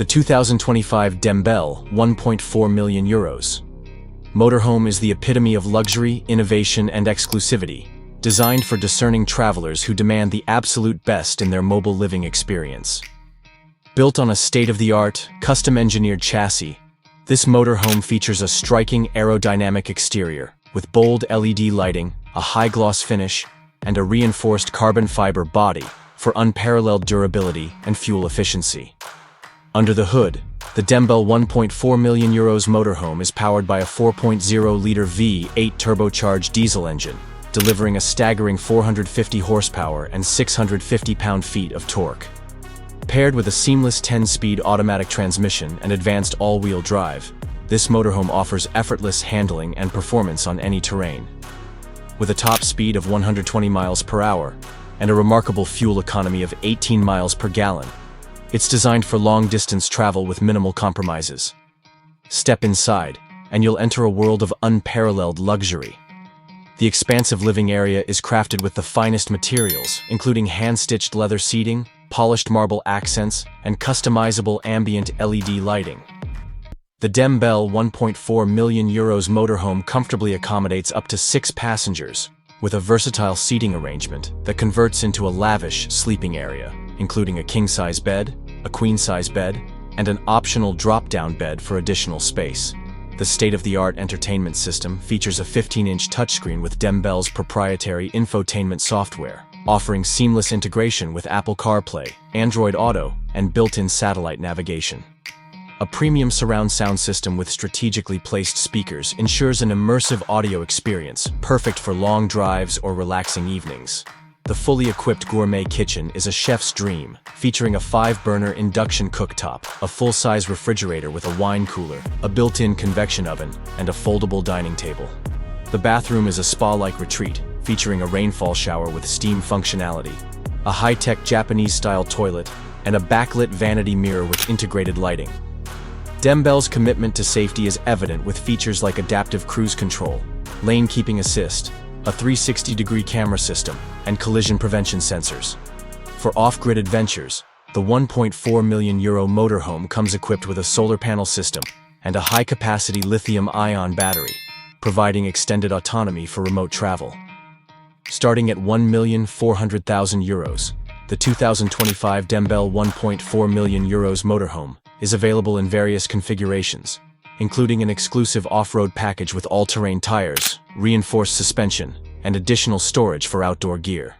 The 2025 Dembell, 1.4 million euros. Motorhome is the epitome of luxury, innovation, and exclusivity, designed for discerning travelers who demand the absolute best in their mobile living experience. Built on a state-of-the-art, custom-engineered chassis, this motorhome features a striking aerodynamic exterior with bold LED lighting, a high-gloss finish, and a reinforced carbon fiber body for unparalleled durability and fuel efficiency. Under the hood, the Dembell 1.4 million euros motorhome is powered by a 4.0-liter V8 turbocharged diesel engine, delivering a staggering 450 horsepower and 650 pound-feet of torque. Paired with a seamless 10-speed automatic transmission and advanced all-wheel drive, this motorhome offers effortless handling and performance on any terrain. With a top speed of 120 miles per hour and a remarkable fuel economy of 18 miles per gallon, it's designed for long-distance travel with minimal compromises. Step inside, and you'll enter a world of unparalleled luxury. The expansive living area is crafted with the finest materials, including hand-stitched leather seating, polished marble accents, and customizable ambient LED lighting. The Dembell 1.4 million euros motorhome comfortably accommodates up to 6 passengers, with a versatile seating arrangement that converts into a lavish sleeping area, including a king-size bed, a queen-size bed, and an optional drop-down bed for additional space. The state-of-the-art entertainment system features a 15-inch touchscreen with Dembell's proprietary infotainment software, offering seamless integration with Apple CarPlay, Android Auto, and built-in satellite navigation. A premium surround sound system with strategically placed speakers ensures an immersive audio experience, perfect for long drives or relaxing evenings. The fully equipped gourmet kitchen is a chef's dream, featuring a 5-burner induction cooktop, a full-size refrigerator with a wine cooler, a built-in convection oven, and a foldable dining table. The bathroom is a spa-like retreat, featuring a rainfall shower with steam functionality, a high-tech Japanese-style toilet, and a backlit vanity mirror with integrated lighting. Dembell's commitment to safety is evident with features like adaptive cruise control, lane keeping assist, a 360-degree camera system, and collision prevention sensors. For off-grid adventures, the 1.4 million euro motorhome comes equipped with a solar panel system and a high-capacity lithium-ion battery, providing extended autonomy for remote travel. Starting at 1,400,000 euros, the 2025 Dembell 1.4 million euros motorhome is available in various configurations, including an exclusive off-road package with all-terrain tires, reinforced suspension, and additional storage for outdoor gear.